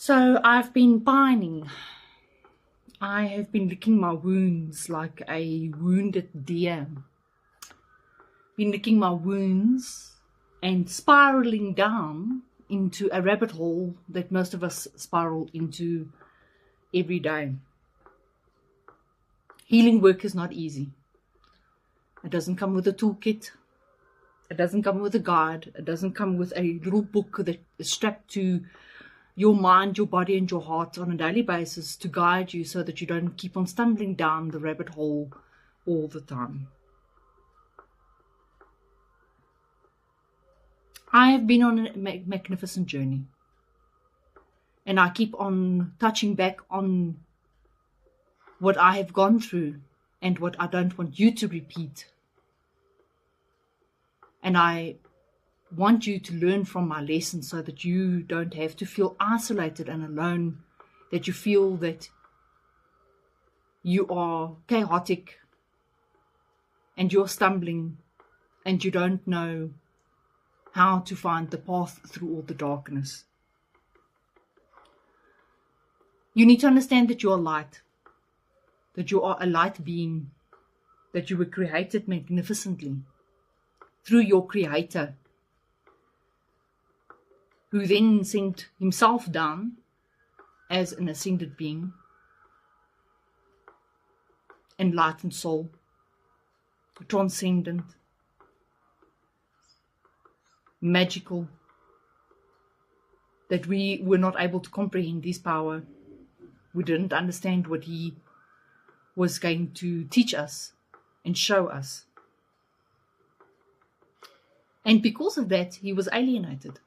So I've been pining. I have been licking my wounds like a wounded deer. Been licking my wounds and spiraling down into a rabbit hole that most of us spiral into every day. Healing work is not easy. It doesn't come with a toolkit. It doesn't come with a guide. It doesn't come with a little book that is strapped to your mind, your body, and your heart on a daily basis to guide you so that you don't keep on stumbling down the rabbit hole all the time. I have been on a magnificent journey, and I keep on touching back on what I have gone through and what I don't want you to repeat. And I want you to learn from my lessons so that you don't have to feel isolated and alone, that you feel that you are chaotic and you're stumbling and you don't know how to find the path through all the darkness. You need to understand that you are light, that you are a light being, that you were created magnificently through your Creator, who then sent himself down as an ascended being, enlightened soul, transcendent, magical, that we were not able to comprehend his power. We didn't understand what he was going to teach us and show us. And because of that, he was alienated.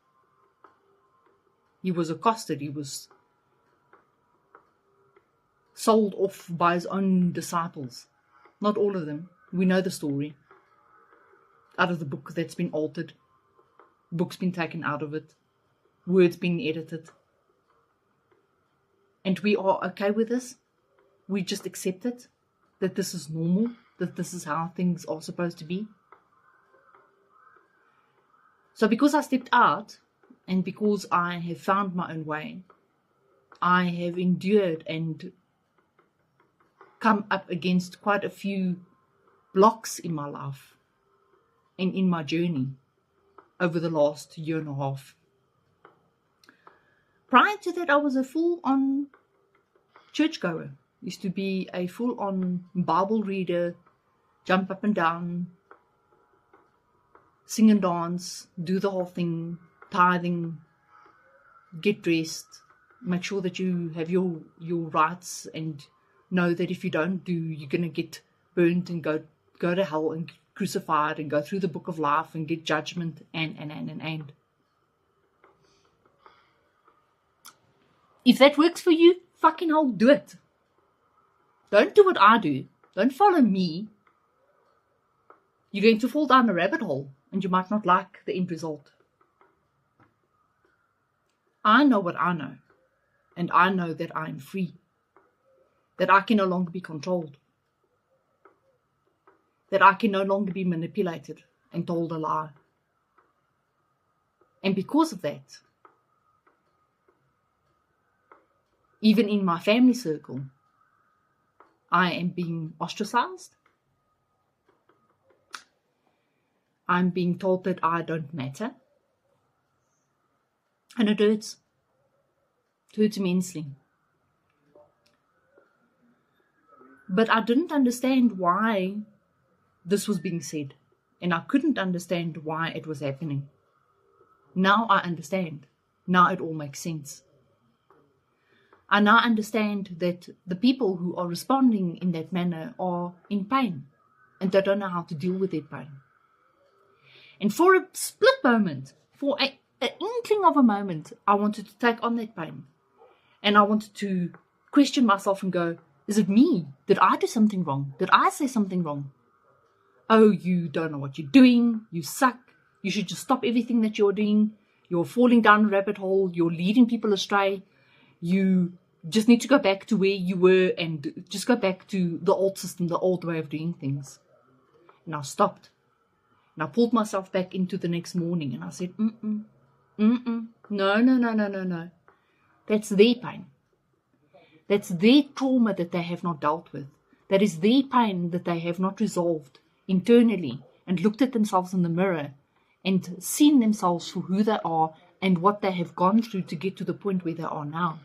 He was accosted. He was sold off by his own disciples. Not all of them. We know the story. Out of the book that's been altered. Books been taken out of it. Words been edited. And we are okay with this. We just accept it. That this is normal. That this is how things are supposed to be. So because I stepped out, and because I have found my own way, I have endured and come up against quite a few blocks in my life and in my journey over the last year and a half. Prior to that, I was a full-on churchgoer. Used to be a full-on Bible reader, jump up and down, sing and dance, do the whole thing, tithing, get dressed, make sure that you have your rights, and know that if you don't do, you're going to get burnt and go to hell and crucified and go through the book of life and get judgment and. If that works for you, fucking hell, do it. Don't do what I do. Don't follow me. You're going to fall down a rabbit hole and you might not like the end result. I know what I know, and I know that I am free, that I can no longer be controlled, that I can no longer be manipulated and told a lie. And because of that, even in my family circle, I am being ostracized. I'm being told that I don't matter. And it hurts. It hurts immensely. But I didn't understand why this was being said. And I couldn't understand why it was happening. Now I understand. Now it all makes sense. I now understand that the people who are responding in that manner are in pain. And they don't know how to deal with their pain. And for a split moment, for an inkling of a moment, I wanted to take on that pain. And I wanted to question myself and go, is it me? Did I do something wrong? Did I say something wrong? Oh, you don't know what you're doing. You suck. You should just stop everything that you're doing. You're falling down a rabbit hole. You're leading people astray. You just need to go back to where you were and just go back to the old system, the old way of doing things. And I stopped. And I pulled myself back into the next morning and I said, no. That's their pain. That's their trauma that they have not dealt with. That is their pain that they have not resolved internally and looked at themselves in the mirror and seen themselves for who they are and what they have gone through to get to the point where they are now.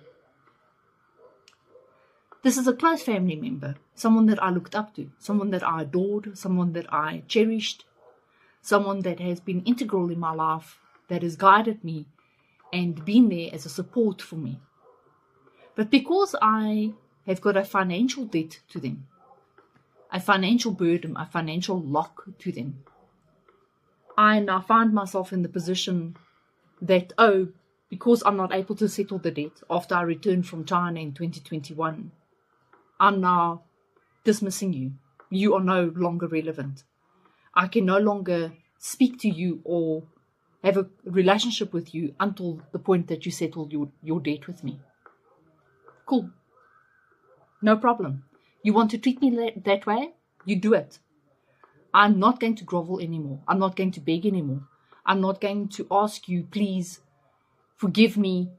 This is a close family member, someone that I looked up to, someone that I adored, someone that I cherished, someone that has been integral in my life, that has guided me and been there as a support for me. But because I have got a financial debt to them, a financial burden, a financial lock to them, I now find myself in the position that, because I'm not able to settle the debt after I returned from China in 2021, I'm now dismissing you. You are no longer relevant. I can no longer speak to you or have a relationship with you until the point that you settle your debt with me. Cool. No problem. You want to treat me that way? You do it. I'm not going to grovel anymore. I'm not going to beg anymore. I'm not going to ask you, please forgive me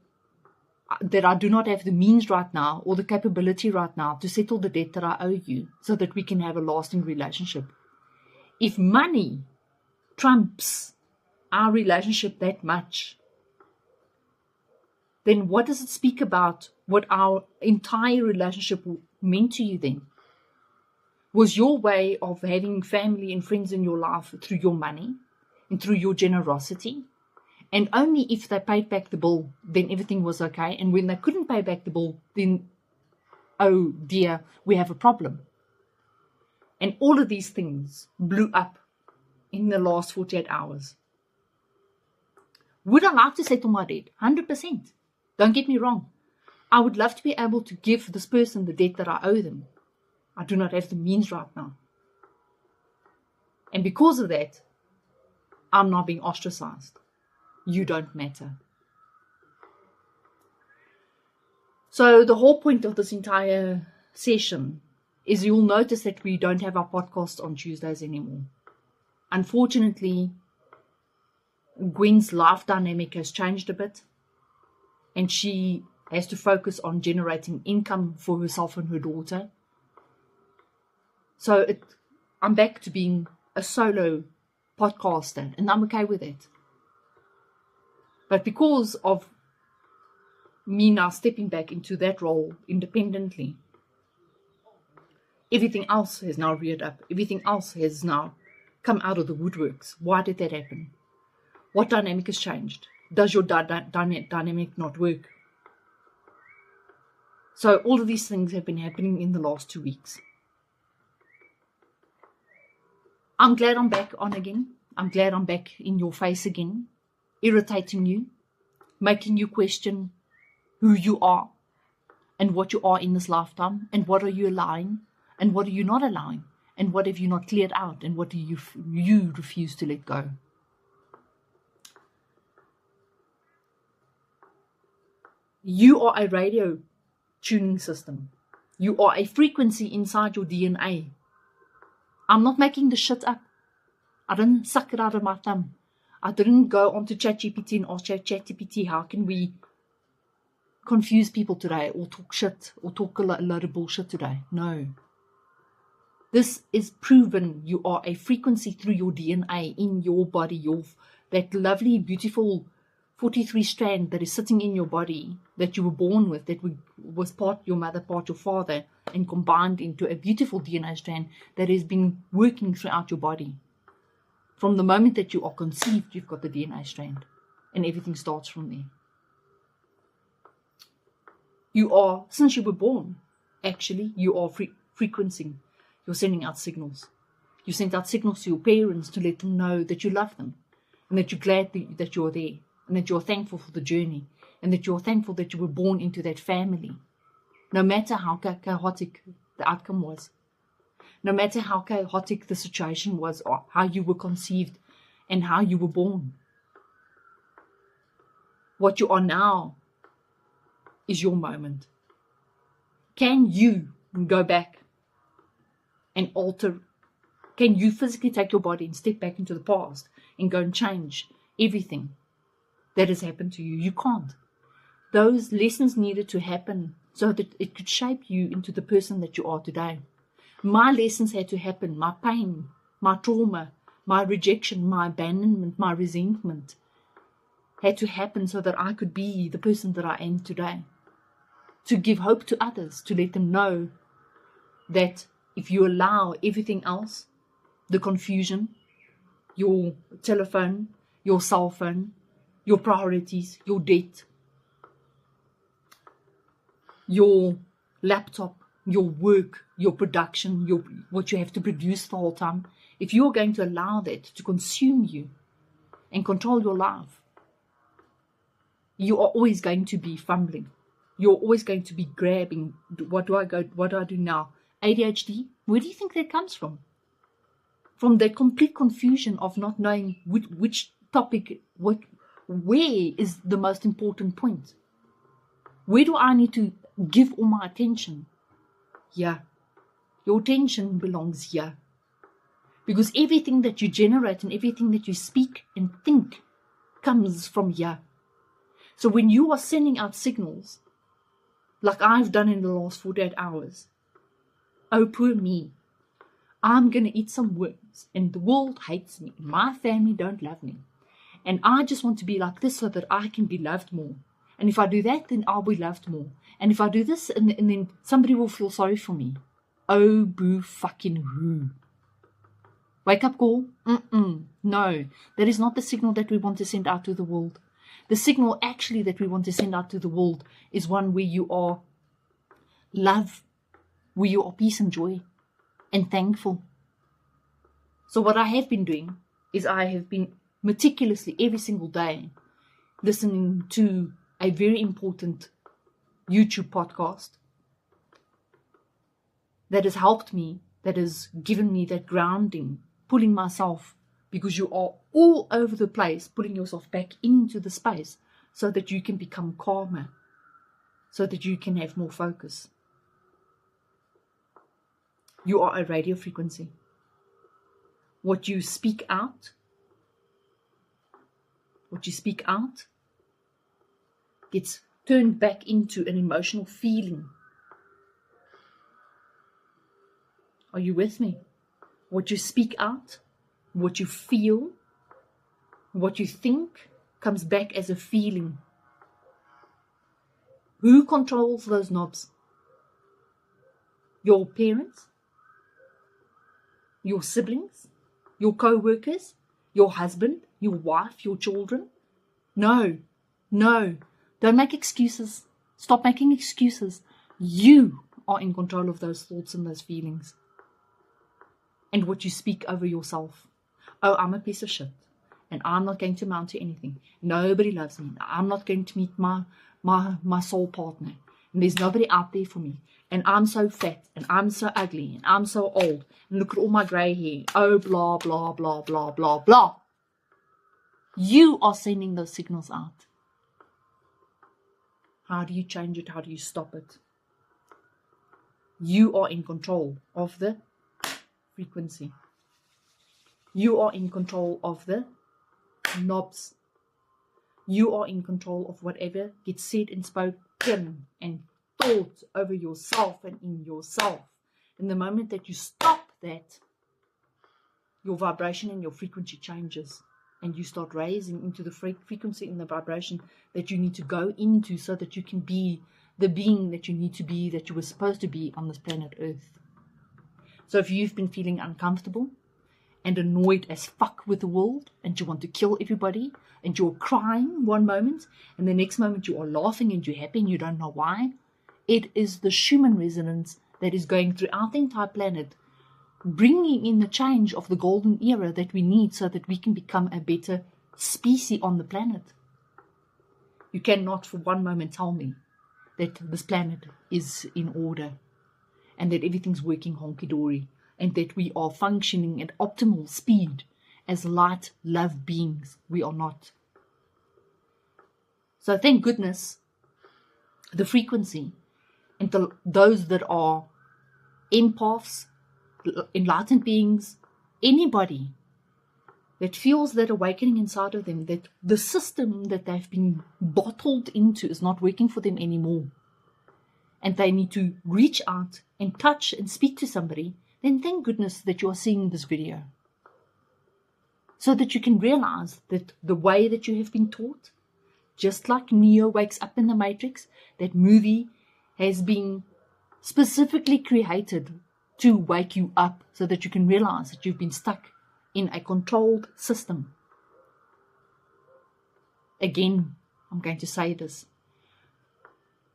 that I do not have the means right now or the capability right now to settle the debt that I owe you so that we can have a lasting relationship. If money trumps our relationship that much, then what does it speak about what our entire relationship meant to you then? Was your way of having family and friends in your life through your money and through your generosity? And only if they paid back the bill, then everything was okay. And when they couldn't pay back the bill, then, oh dear, we have a problem. And all of these things blew up in the last 48 hours. Would I like to settle my debt? 100%. Don't get me wrong. I would love to be able to give this person the debt that I owe them. I do not have the means right now. And because of that, I'm now being ostracized. You don't matter. So the whole point of this entire session is you'll notice that we don't have our podcast on Tuesdays anymore. Unfortunately, Gwen's life dynamic has changed a bit, and she has to focus on generating income for herself and her daughter. So I'm back to being a solo podcaster, and I'm okay with it. But because of me now stepping back into that role independently, everything else has now reared up. Everything else has now come out of the woodworks. Why did that happen? What dynamic has changed? Does your dynamic not work? So all of these things have been happening in the last 2 weeks. I'm glad I'm back on again. I'm glad I'm back in your face again, irritating you, making you question who you are and what you are in this lifetime, and what are you allowing and what are you not allowing, and what have you not cleared out, and what do you refuse to let go. You are a radio tuning system. You are a frequency inside your DNA. I'm not making the shit up. I didn't suck it out of my thumb. I didn't go onto ChatGPT and ask ChatGPT, how can we confuse people today, or talk shit, or talk a load of bullshit today? No. This is proven. You are a frequency through your DNA in your body, that lovely, beautiful 43 strand that is sitting in your body that you were born with, that was part your mother, part your father, and combined into a beautiful DNA strand that has been working throughout your body. From the moment that you are conceived, you've got the DNA strand, and everything starts from there. You are, since you were born, actually, you are frequencing. You're sending out signals. You send out signals to your parents to let them know that you love them, and that you're glad that you're there, and that you're thankful for the journey, and that you're thankful that you were born into that family, no matter how chaotic the outcome was, no matter how chaotic the situation was, or how you were conceived and how you were born. What you are now is your moment. Can you go back and alter? Can you physically take your body and step back into the past and go and change everything that has happened to you? You can't. those lessons needed to happen so that it could shape you into the person that you are today. My lessons had to happen, my pain, my trauma, my rejection, my abandonment, my resentment had to happen so that I could be the person that I am today. To give hope to others, to let them know that if you allow everything else, the confusion, your telephone, your cell phone, your priorities, your debt, your laptop, your work, your production, what you have to produce the whole time, if you're going to allow that to consume you and control your life, you are always going to be fumbling. You're always going to be grabbing. What do I do now? ADHD? Where do you think that comes from? From that complete confusion of not knowing which topic, where is the most important point? Where do I need to give all my attention? Yeah. Your attention belongs here. Because everything that you generate and everything that you speak and think comes from here. So when you are sending out signals, like I've done in the last 48 hours, oh, poor me, I'm going to eat some worms, and the world hates me, and my family don't love me, and I just want to be like this so that I can be loved more. And if I do that, then I'll be loved more. And if I do this, and then somebody will feel sorry for me. Oh, boo fucking who. Wake up call? No, that is not the signal that we want to send out to the world. The signal actually that we want to send out to the world is one where you are love, where you are peace and joy and thankful. So what I have been doing is I have been meticulously every single day listening to a very important YouTube podcast that has helped me, that has given me that grounding, pulling myself, because you are all over the place, pulling yourself back into the space so that you can become calmer, so that you can have more focus. You are a radio frequency. What you speak out gets turned back into an emotional feeling. Are you with me? What you speak out, what you feel, what you think comes back as a feeling. Who controls those knobs? Your parents? Your siblings? Your co-workers? Your husband? Your wife? Your children? No. Don't make excuses. Stop making excuses. You are in control of those thoughts and those feelings. And what you speak over yourself. Oh, I'm a piece of shit. And I'm not going to amount to anything. Nobody loves me. I'm not going to meet my soul partner. And there's nobody out there for me. And I'm so fat. And I'm so ugly. And I'm so old. And look at all my grey hair. Oh, blah, blah, blah, blah, blah, blah. You are sending those signals out. How do you change it? How do you stop it? You are in control of the frequency. You are in control of the knobs. You are in control of whatever gets said and spoken and thought over yourself and in yourself. And the moment that you stop that, your vibration and your frequency changes. And you start raising into the frequency and the vibration that you need to go into so that you can be the being that you need to be, that you were supposed to be on this planet Earth. So if you've been feeling uncomfortable and annoyed as fuck with the world, and you want to kill everybody, and you're crying one moment, and the next moment you are laughing and you're happy and you don't know why, it is the Schumann resonance that is going throughout the entire planet, bringing in the change of the golden era that we need so that we can become a better species on the planet. You cannot for one moment tell me that this planet is in order and that everything's working honky-dory and that we are functioning at optimal speed as light, love beings. We are not. So thank goodness the frequency and those that are empaths, enlightened beings, anybody that feels that awakening inside of them, that the system that they've been bottled into is not working for them anymore, and they need to reach out and touch and speak to somebody, then thank goodness that you are seeing this video. So that you can realize that the way that you have been taught, just like Neo wakes up in the Matrix, that movie has been specifically created to wake you up so that you can realize that you've been stuck in a controlled system. Again, I'm going to say this.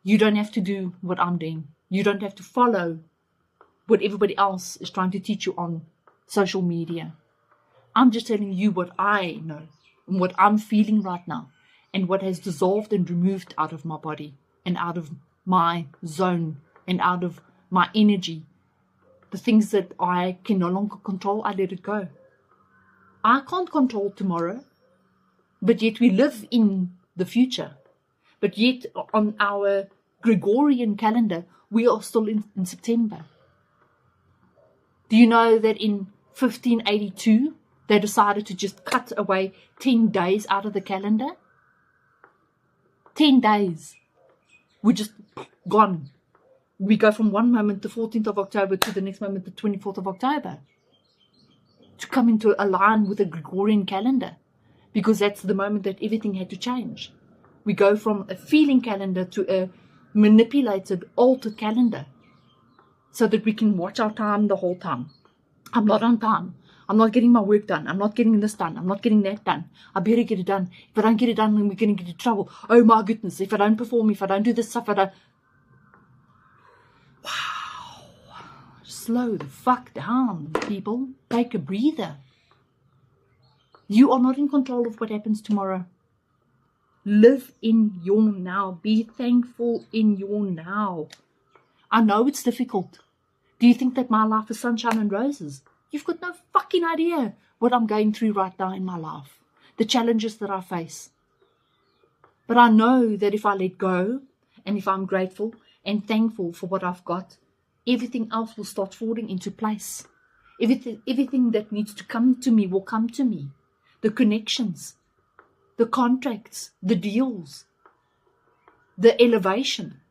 You don't have to do what I'm doing. You don't have to follow what everybody else is trying to teach you on social media. I'm just telling you what I know and what I'm feeling right now and what has dissolved and removed out of my body and out of my zone and out of my energy. The things that I can no longer control, I let it go. I can't control tomorrow, but yet we live in the future. But yet on our Gregorian calendar, we are still in September. Do you know that in 1582, they decided to just cut away 10 days out of the calendar? 10 days. We're just gone. We go from one moment, the 14th of October, to the next moment, the 24th of October. To come into a line with a Gregorian calendar. Because that's the moment that everything had to change. We go from a feeling calendar to a manipulated, altered calendar. So that we can watch our time the whole time. I'm not on time. I'm not getting my work done. I'm not getting this done. I'm not getting that done. I better get it done. If I don't get it done, then we're going to get in trouble. Oh my goodness. If I don't perform, if I don't do this stuff, I don't... Wow. Slow the fuck down, people. Take a breather. You are not in control of what happens tomorrow. Live in your now. Be thankful in your now. I know it's difficult. Do you think that my life is sunshine and roses? You've got no fucking idea what I'm going through right now in my life. The challenges that I face. But I know that if I let go, and if I'm grateful and thankful for what I've got, everything else will start falling into place. Everything that needs to come to me will come to me. The connections, the contracts, the deals, the elevation.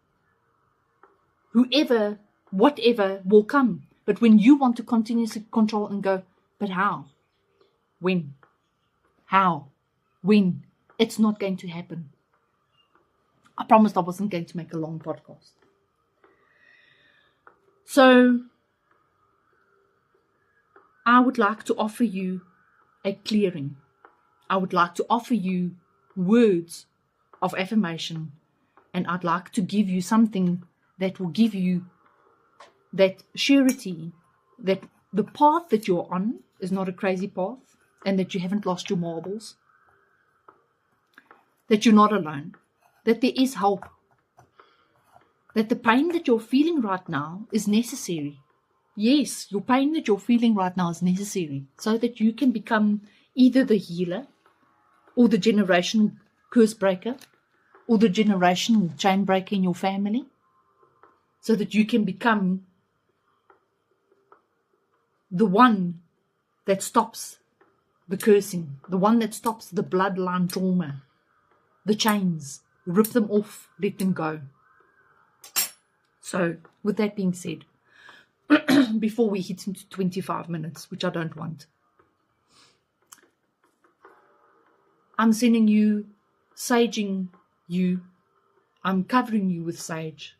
Whoever, whatever will come. But when you want to continuously control and go, but how? When? How? When? It's not going to happen. I promised I wasn't going to make a long podcast. So, I would like to offer you a clearing. I would like to offer you words of affirmation. And I'd like to give you something that will give you that surety that the path that you're on is not a crazy path and that you haven't lost your marbles, that you're not alone, that there is help, that the pain that you're feeling right now is necessary. Yes, your pain that you're feeling right now is necessary so that you can become either the healer or the generational curse breaker or the generational chain breaker in your family, so that you can become the one that stops the cursing, the one that stops the bloodline trauma, the chains, rip them off, let them go. So, with that being said, before we hit into 25 minutes, which I don't want, I'm sending you, saging you, I'm covering you with sage.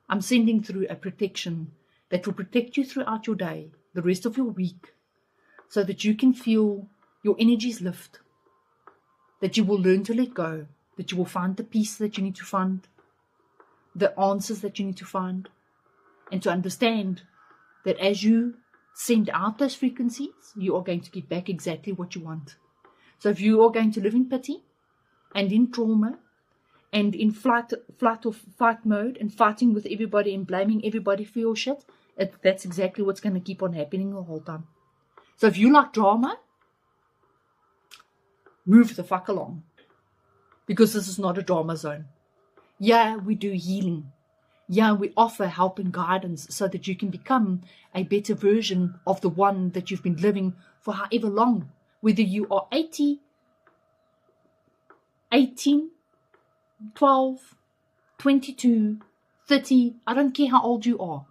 I'm sending through a protection that will protect you throughout your day, the rest of your week, so that you can feel your energies lift, that you will learn to let go, that you will find the peace that you need to find, the answers that you need to find, and to understand that as you send out those frequencies, you are going to get back exactly what you want. So if you are going to live in pity and in trauma and in flight or fight mode and fighting with everybody and blaming everybody for your shit, that's exactly what's going to keep on happening the whole time. So if you like drama, move the fuck along. Because this is not a drama zone. Yeah, we do healing. Yeah, we offer help and guidance so that you can become a better version of the one that you've been living for however long. Whether you are 80, 18, 12, 22, 30, I don't care how old you are.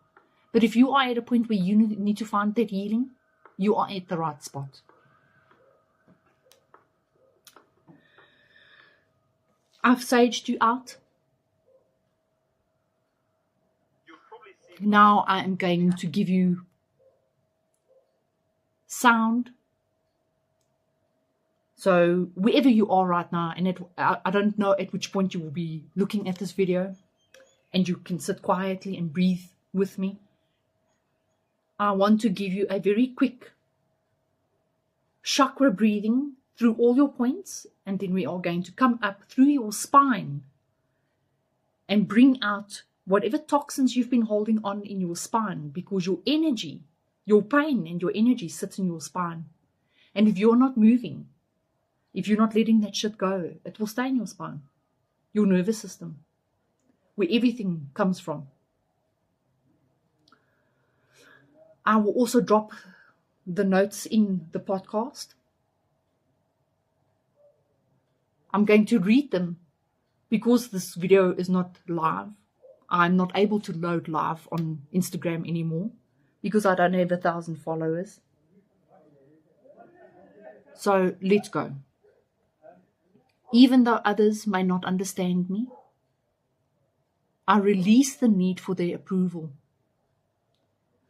But if you are at a point where you need to find that healing, you are at the right spot. I've saged you out. Now I am going to give you sound. So wherever you are right now, and I don't know at which point you will be looking at this video, and you can sit quietly and breathe with me. I want to give you a very quick chakra breathing through all your points, and then we are going to come up through your spine and bring out whatever toxins you've been holding on in your spine, because your energy, your pain and your energy sits in your spine. And if you're not moving, if you're not letting that shit go, it will stay in your spine, your nervous system, where everything comes from. I will also drop the notes in the podcast. I'm going to read them because this video is not live. I'm not able to load live on Instagram anymore because I don't have 1,000 followers. So let's go. Even though others may not understand me, I release the need for their approval.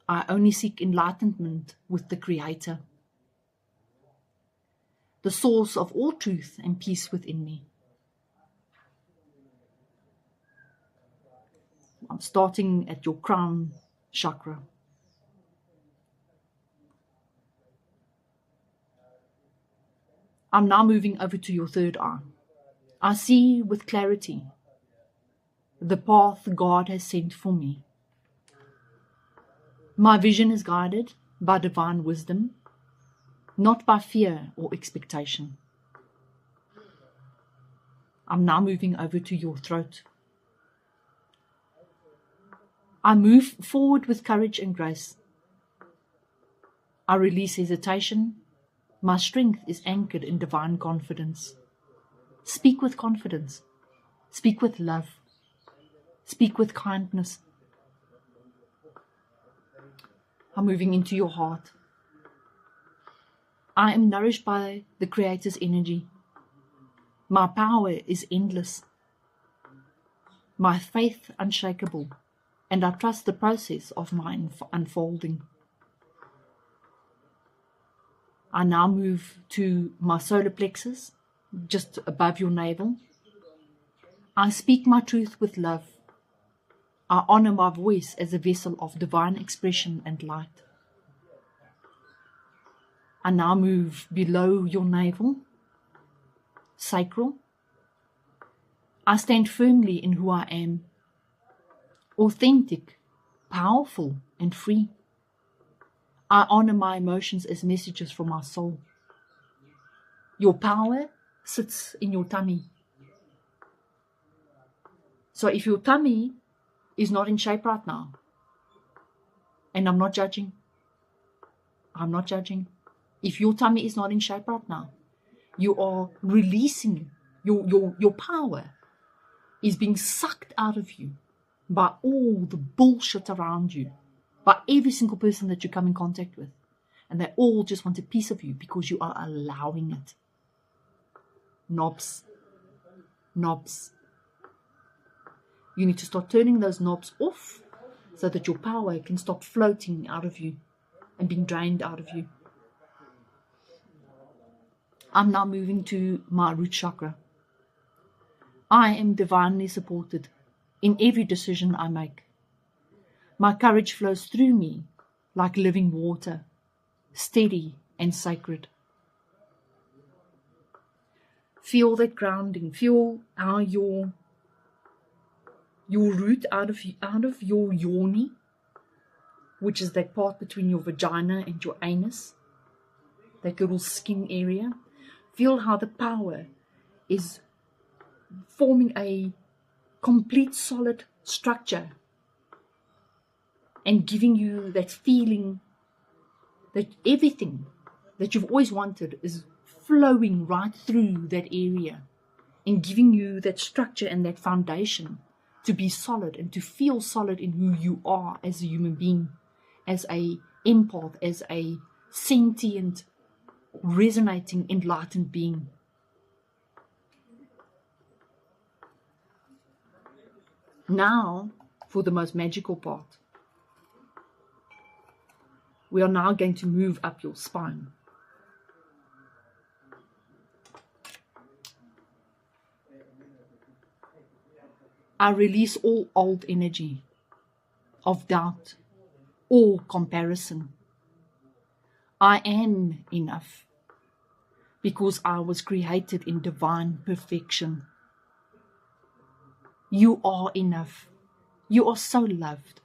I only seek enlightenment with the Creator, the source of all truth and peace within me. I'm starting at your crown chakra. I'm now moving over to your third eye. I see with clarity the path God has sent for me. My vision is guided by divine wisdom, not by fear or expectation. I'm now moving over to your throat. I move forward with courage and grace. I release hesitation. My strength is anchored in divine confidence. Speak with confidence. Speak with love. Speak with kindness. I'm moving into your heart. I am nourished by the Creator's energy. My power is endless. My faith unshakable, and I trust the process of my unfolding. I now move to my solar plexus, just above your navel. I speak my truth with love. I honor my voice as a vessel of divine expression and light. I now move below your navel, sacral. I stand firmly in who I am, authentic, powerful, and free. I honor my emotions as messages from my soul. Your power sits in your tummy. So if your tummy is not in shape right now, and I'm not judging, if your tummy is not in shape right now, you are releasing your power is being sucked out of you by all the bullshit around you, by every single person that you come in contact with. And they all just want a piece of you because you are allowing it. Knobs. You need to start turning those knobs off so that your power can stop floating out of you and being drained out of you. I'm now moving to my root chakra. I am divinely supported in every decision I make. My courage flows through me like living water, steady and sacred. Feel that grounding. Feel how your root out of your yoni, which is that part between your vagina and your anus, that little skin area. Feel how the power is forming a complete solid structure and giving you that feeling that everything that you've always wanted is flowing right through that area and giving you that structure and that foundation to be solid and to feel solid in who you are as a human being, as a empath, as a sentient, resonating, enlightened being. Now, for the most magical part, we are now going to move up your spine. I release all old energy of doubt or comparison. I am enough because I was created in divine perfection. You are enough. You are so loved.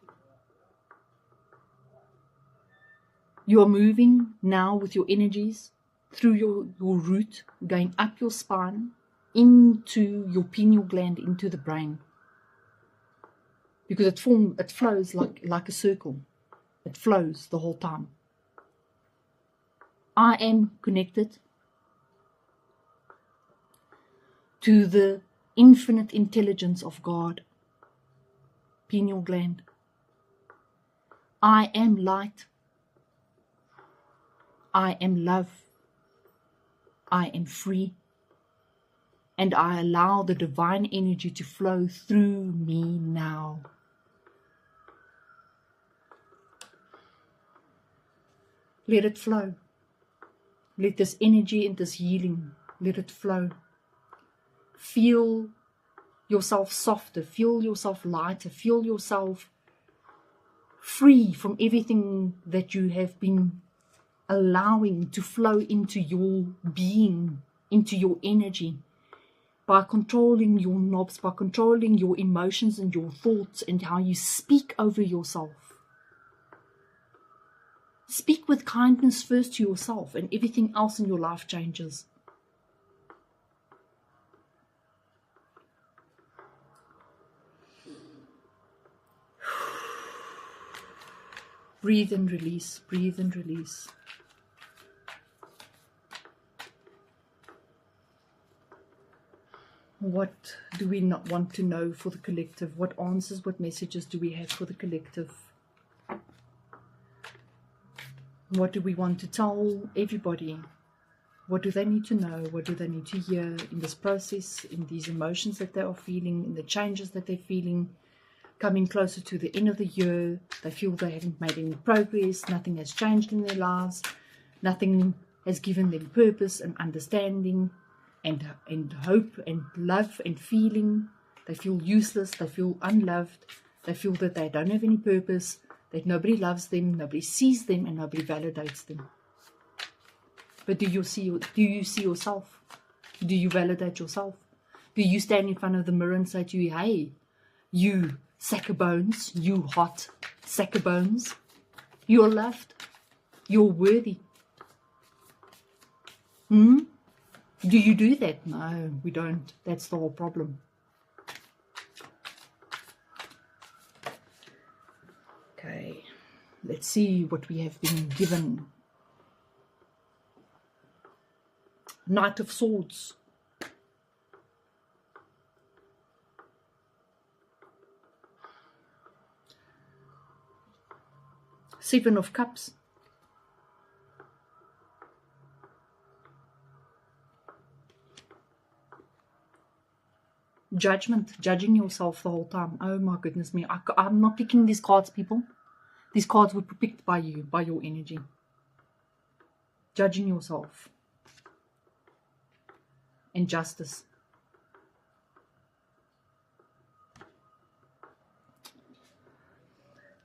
You are moving now with your energies through your root, going up your spine, into your pineal gland, into the brain. Because it flows like a circle. It flows the whole time. I am connected to the infinite intelligence of God. Pineal gland. I am light. I am love. I am free. And I allow the divine energy to flow through me now. Let it flow. Let this energy and this healing, let it flow. Feel yourself softer. Feel yourself lighter. Feel yourself free from everything that you have been allowing to flow into your being, into your energy, by controlling your knobs, by controlling your emotions and your thoughts and how you speak over yourself. Speak with kindness first to yourself, and everything else in your life changes. Breathe and release, breathe and release. What do we not want to know for the collective? What answers, what messages do we have for the collective? What do we want to tell everybody? What do they need to know? What do they need to hear in this process, in these emotions that they are feeling, in the changes that they're feeling? Coming closer to the end of the year, they feel they haven't made any progress, nothing has changed in their lives, nothing has given them purpose and understanding and hope and love and feeling. They feel useless, they feel unloved, they feel that they don't have any purpose, that nobody loves them, nobody sees them, and nobody validates them. But do you see yourself? Do you validate yourself? Do you stand in front of the mirror and say to you, hey, you sack of bones, you hot sack of bones, you're loved, you're worthy? Do you do that? No, we don't. That's the whole problem. Okay, let's see what we have been given. Knight of Swords. Seven of Cups. Judgment, judging yourself the whole time. Oh my goodness me. I'm not picking these cards, people. These cards were picked by you, by your energy. Judging yourself. And justice.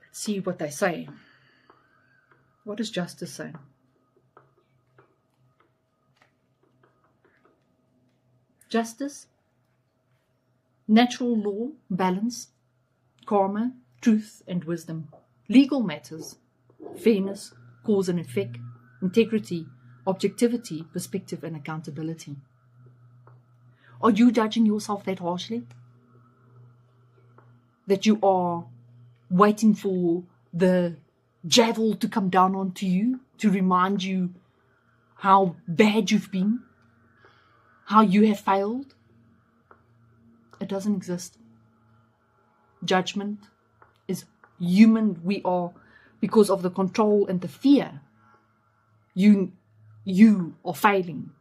Let's see what they say. What does justice say? Justice, natural law, balance, karma, truth and wisdom, legal matters, fairness, cause and effect, integrity, objectivity, perspective and accountability. Are you judging yourself that harshly? That you are waiting for the javel to come down onto you to remind you how bad you've been, how you have failed. It doesn't exist. Judgment is human. We are, because of the control and the fear, you are failing,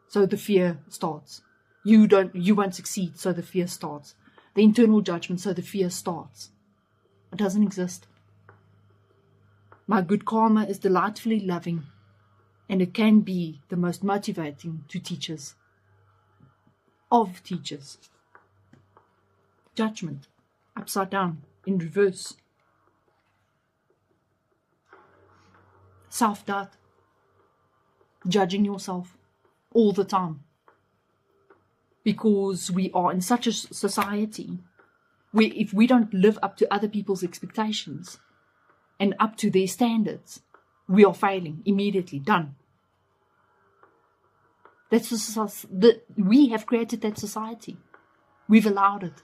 so the fear starts. You won't succeed, so the fear starts. The internal judgment, so the fear starts. It doesn't exist. My good karma is delightfully loving, and it can be the most motivating to teachers. Of teachers. Judgment, upside down, in reverse. Self-doubt. Judging yourself all the time. Because we are in such a society where if we don't live up to other people's expectations and up to their standards, we are failing immediately. Done. We have created that society. We've allowed it.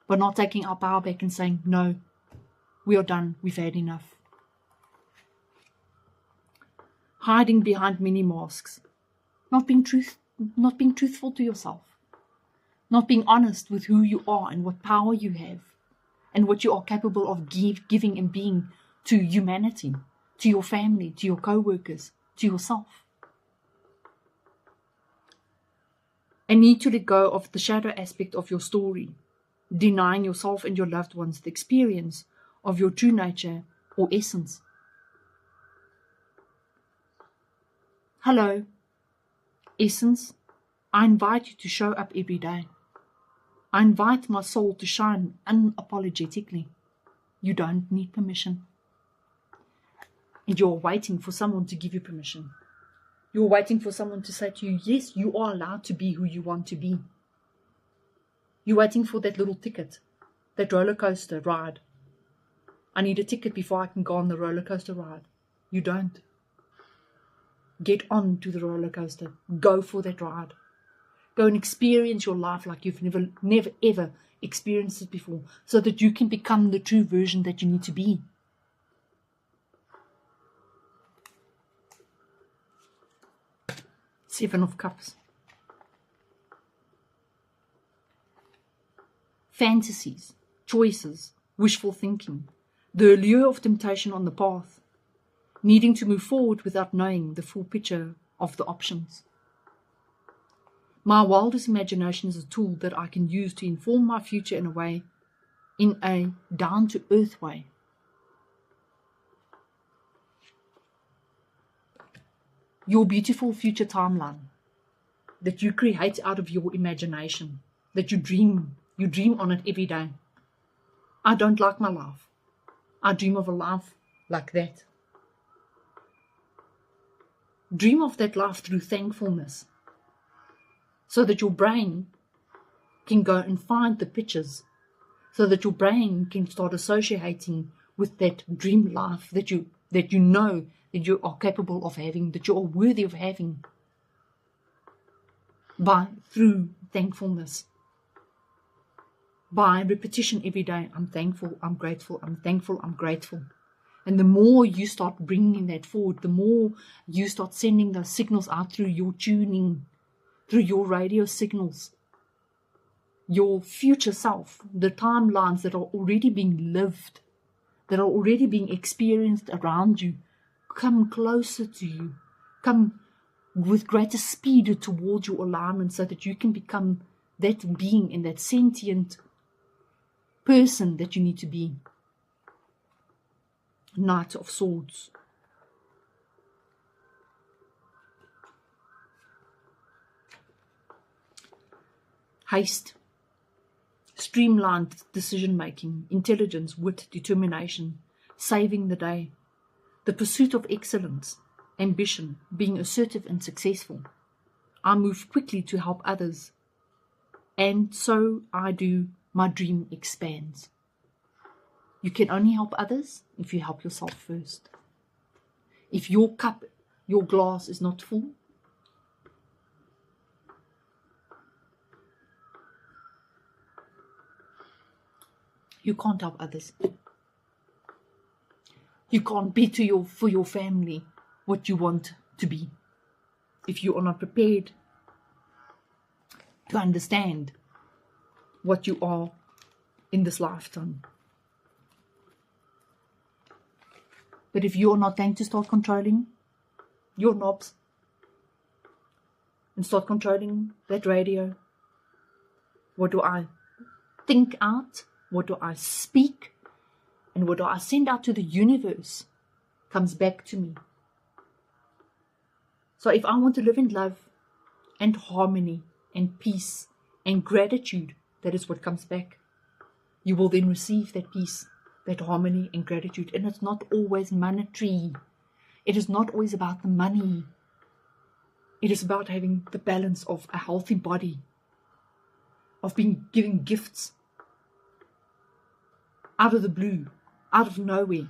But not taking our power back and saying, no, we are done. We've had enough. Hiding behind many masks. Not being truthful to yourself. Not being honest with who you are and what power you have. And what you are capable of giving and being to humanity, to your family, to your co-workers, to yourself. And need to let go of the shadow aspect of your story, denying yourself and your loved ones the experience of your true nature or essence. Hello, essence. I invite you to show up every day. I invite my soul to shine unapologetically. You don't need permission. And you're waiting for someone to give you permission. You're waiting for someone to say to you, yes, you are allowed to be who you want to be. You're waiting for that little ticket, that roller coaster ride. I need a ticket before I can go on the roller coaster ride. You don't. Get on to the roller coaster. Go for that ride. Go and experience your life like you've never ever experienced it before, so that you can become the true version that you need to be. Seven of Cups. Fantasies, choices, wishful thinking, the allure of temptation on the path, needing to move forward without knowing the full picture of the options. My wildest imagination is a tool that I can use to inform my future in a down-to-earth way. Your beautiful future timeline that you create out of your imagination, that you dream on it every day. I don't like my life. I dream of a life like that. Dream of that life through thankfulness, so that your brain can go and find the pictures, so that your brain can start associating with that dream life that you know that you are capable of having, that you are worthy of having, through thankfulness. By repetition every day, I'm thankful, I'm grateful, I'm thankful, I'm grateful. And the more you start bringing that forward, the more you start sending those signals out through your tuning, through your radio signals, your future self, the timelines that are already being lived, that are already being experienced around you, come closer to you, come with greater speed towards your alignment, so that you can become that being and that sentient person that you need to be. Knight of Swords. Haste, streamlined decision-making, intelligence, wit, determination, saving the day, the pursuit of excellence, ambition, being assertive and successful. I move quickly to help others, and so I do. My dream expands. You can only help others if you help yourself first. If your cup, your glass is not full, you can't help others. You can't be for your family what you want to be. If you are not prepared to understand what you are in this lifetime. But if you're not going to start controlling your knobs and start controlling that radio, what do I think out? What do I speak? And what do I send out to the universe comes back to me. So if I want to live in love and harmony and peace and gratitude, that is what comes back. You will then receive that peace, that harmony and gratitude. And it's not always monetary. It is not always about the money. It is about having the balance of a healthy body, of being given gifts out of the blue, out of nowhere.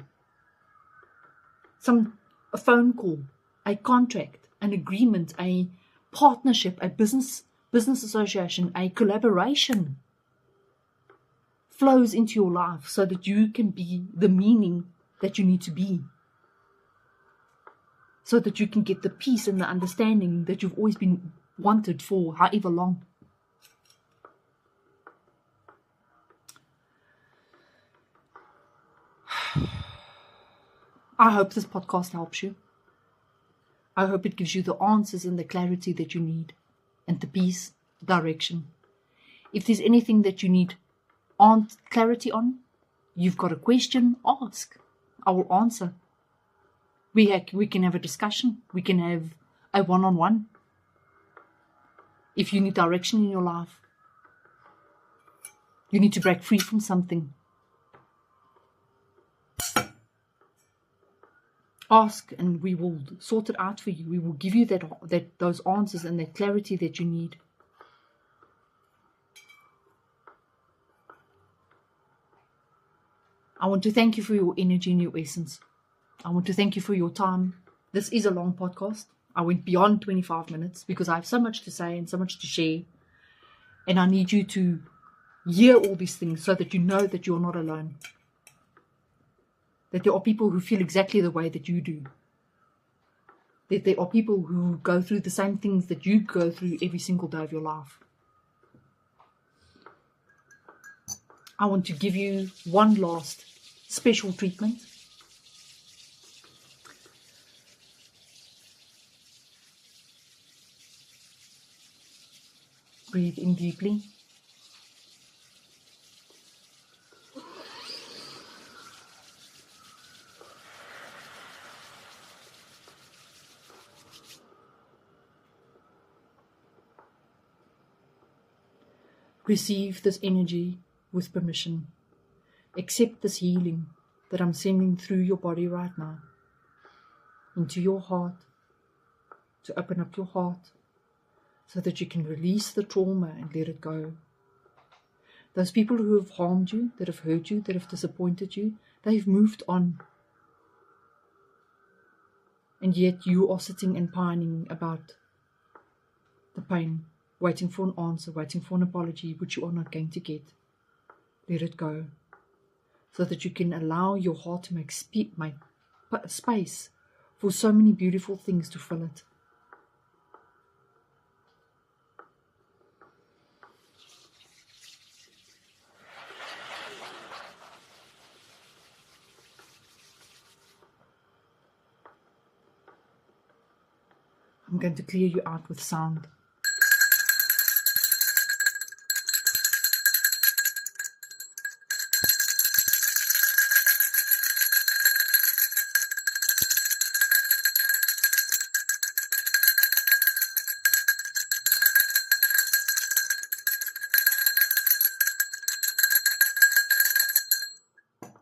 A phone call, a contract, an agreement, a partnership, a business association, a collaboration flows into your life so that you can be the meaning that you need to be. So that you can get the peace and the understanding that you've always been wanted for however long. I hope this podcast helps you. I hope it gives you the answers and the clarity that you need, and the peace, direction. If there's anything that you need clarity on, you've got a question, ask. I will answer. We can have a discussion. We can have a one-on-one. If you need direction in your life, you need to break free from something, ask and we will sort it out for you. We will give you those answers and that clarity that you need. I want to thank you for your energy and your essence. I want to thank you for your time. This is a long podcast. I went beyond 25 minutes because I have so much to say and so much to share. And I need you to hear all these things so that you know that you're not alone. That there are people who feel exactly the way that you do. That there are people who go through the same things that you go through every single day of your life. I want to give you one last special treatment. Breathe in deeply. Receive this energy with permission. Accept this healing that I'm sending through your body right now, into your heart, to open up your heart so that you can release the trauma and let it go. Those people who have harmed you, that have hurt you, that have disappointed you, they've moved on. And yet you are sitting and pining about the pain, waiting for an answer, waiting for an apology, which you are not going to get. Let it go, so that you can allow your heart to make space for so many beautiful things to fill it. I'm going to clear you out with sound.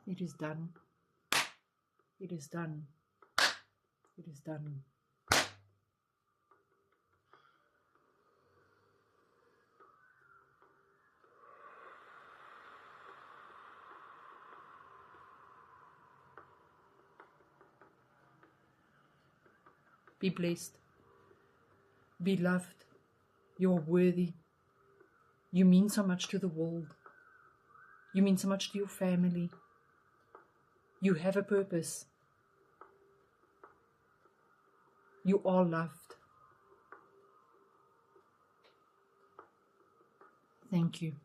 It is done. It is done. It is done. Be blessed. Be loved. You're worthy. You mean so much to the world. You mean so much to your family. You have a purpose. You are loved. Thank you.